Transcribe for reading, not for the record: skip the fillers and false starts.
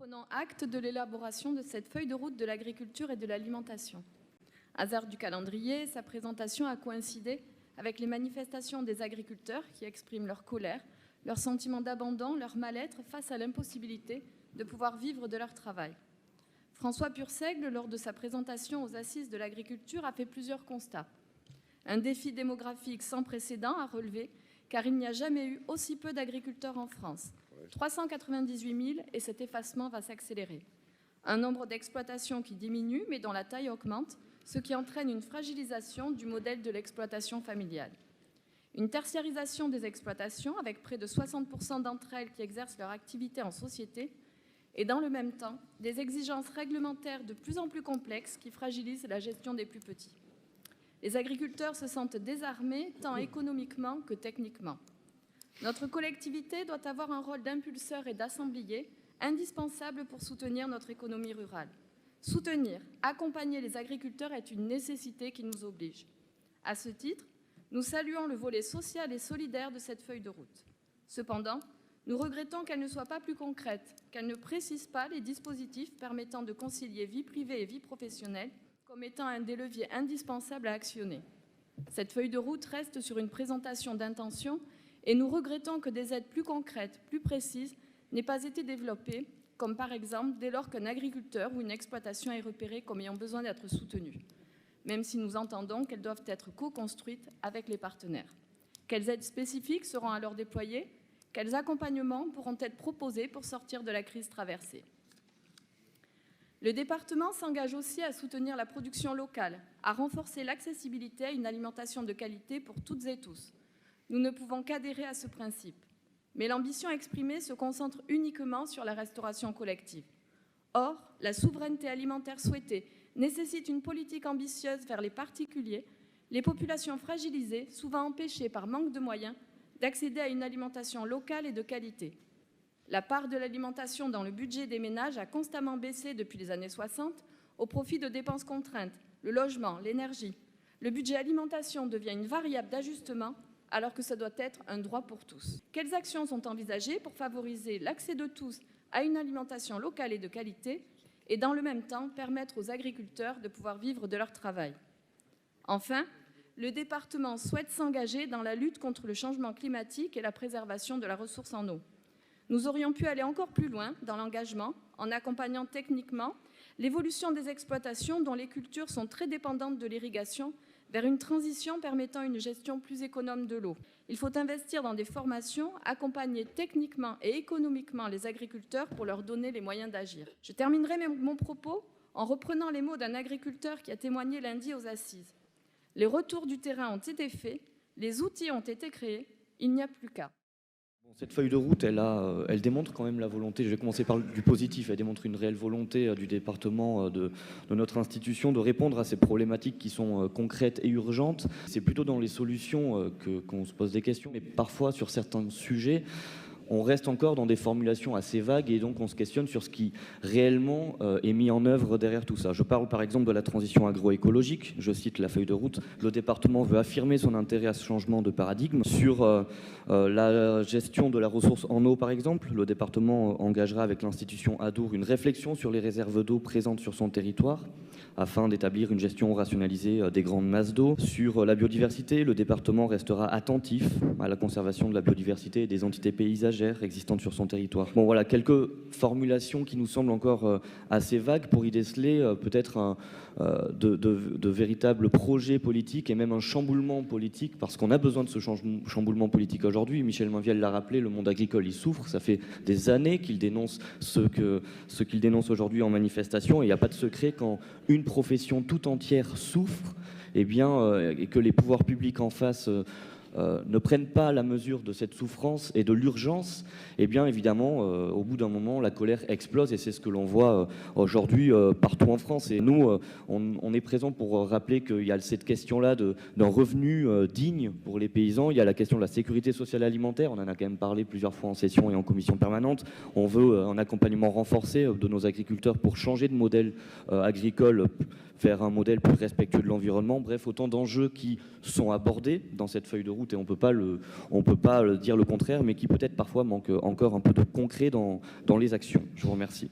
Prenons acte de l'élaboration de cette feuille de route de l'agriculture et de l'alimentation. Hasard du calendrier, sa présentation a coïncidé avec les manifestations des agriculteurs qui expriment leur colère, leur sentiment d'abandon, leur mal-être face à l'impossibilité de pouvoir vivre de leur travail. François Purseigle, lors de sa présentation aux Assises de l'agriculture, a fait plusieurs constats. Un défi démographique sans précédent à relever, car il n'y a jamais eu aussi peu d'agriculteurs en France. 398 000 et cet effacement va s'accélérer. Un nombre d'exploitations qui diminue, mais dont la taille augmente, ce qui entraîne une fragilisation du modèle de l'exploitation familiale. Une tertiarisation des exploitations, avec près de 60% d'entre elles qui exercent leur activité en société, et dans le même temps, des exigences réglementaires de plus en plus complexes qui fragilisent la gestion des plus petits. Les agriculteurs se sentent désarmés, tant économiquement que techniquement. Notre collectivité doit avoir un rôle d'impulseur et d'assemblier indispensable pour soutenir notre économie rurale. Soutenir, accompagner les agriculteurs est une nécessité qui nous oblige. À ce titre, nous saluons le volet social et solidaire de cette feuille de route. Cependant, nous regrettons qu'elle ne soit pas plus concrète, qu'elle ne précise pas les dispositifs permettant de concilier vie privée et vie professionnelle comme étant un des leviers indispensables à actionner. Cette feuille de route reste sur une présentation d'intention et nous regrettons que des aides plus concrètes, plus précises, n'aient pas été développées, comme par exemple dès lors qu'un agriculteur ou une exploitation est repérée comme ayant besoin d'être soutenue, même si nous entendons qu'elles doivent être co-construites avec les partenaires. Quelles aides spécifiques seront alors déployées ? Quels accompagnements pourront être proposés pour sortir de la crise traversée ? Le département s'engage aussi à soutenir la production locale, à renforcer l'accessibilité à une alimentation de qualité pour toutes et tous. Nous ne pouvons qu'adhérer à ce principe. Mais l'ambition exprimée se concentre uniquement sur la restauration collective. Or, la souveraineté alimentaire souhaitée nécessite une politique ambitieuse vers les particuliers, les populations fragilisées, souvent empêchées par manque de moyens, d'accéder à une alimentation locale et de qualité. La part de l'alimentation dans le budget des ménages a constamment baissé depuis les années 60 au profit de dépenses contraintes, le logement, l'énergie. Le budget alimentation devient une variable d'ajustement alors que ça doit être un droit pour tous. Quelles actions sont envisagées pour favoriser l'accès de tous à une alimentation locale et de qualité et dans le même temps permettre aux agriculteurs de pouvoir vivre de leur travail ? Enfin, le département souhaite s'engager dans la lutte contre le changement climatique et la préservation de la ressource en eau. Nous aurions pu aller encore plus loin dans l'engagement en accompagnant techniquement l'évolution des exploitations dont les cultures sont très dépendantes de l'irrigation vers une transition permettant une gestion plus économe de l'eau. Il faut investir dans des formations, accompagner techniquement et économiquement les agriculteurs pour leur donner les moyens d'agir. Je terminerai mon propos en reprenant les mots d'un agriculteur qui a témoigné lundi aux Assises. Les retours du terrain ont été faits, les outils ont été créés, il n'y a plus qu'à. Cette feuille de route, elle démontre quand même la volonté, je vais commencer par du positif, elle démontre une réelle volonté du département, de notre institution, de répondre à ces problématiques qui sont concrètes et urgentes. C'est plutôt dans les solutions qu'on se pose des questions, mais parfois sur certains sujets, on reste encore dans des formulations assez vagues et donc on se questionne sur ce qui réellement est mis en œuvre derrière tout ça. Je parle par exemple de la transition agroécologique, je cite la feuille de route. Le département veut affirmer son intérêt à ce changement de paradigme. Sur la gestion de la ressource en eau par exemple, le département engagera avec l'institution Adour une réflexion sur les réserves d'eau présentes sur son territoire afin d'établir une gestion rationalisée des grandes masses d'eau. Sur la biodiversité, le département restera attentif à la conservation de la biodiversité et des entités paysagères existantes sur son territoire. Bon voilà, quelques formulations qui nous semblent encore assez vagues pour y déceler peut-être de véritables projets politiques et même un chamboulement politique, parce qu'on a besoin de ce chamboulement politique aujourd'hui. Michel Mainviel l'a rappelé, le monde agricole il souffre, ça fait des années qu'il dénonce ce qu'il dénonce aujourd'hui en manifestation, et il n'y a pas de secret quand une profession tout entière souffre, et que les pouvoirs publics en face ne prennent pas la mesure de cette souffrance et de l'urgence, eh bien évidemment, au bout d'un moment, la colère explose, et c'est ce que l'on voit aujourd'hui partout en France. Et nous, on est présent pour rappeler qu'il y a cette question-là d'un revenu digne pour les paysans. Il y a la question de la sécurité sociale alimentaire, on en a quand même parlé plusieurs fois en session et en commission permanente. On veut un accompagnement renforcé de nos agriculteurs pour changer de modèle agricole vers un modèle plus respectueux de l'environnement. Bref, autant d'enjeux qui sont abordés dans cette feuille de route, et on peut pas dire le contraire, mais qui peut-être parfois manquent encore un peu de concret dans les actions. Je vous remercie.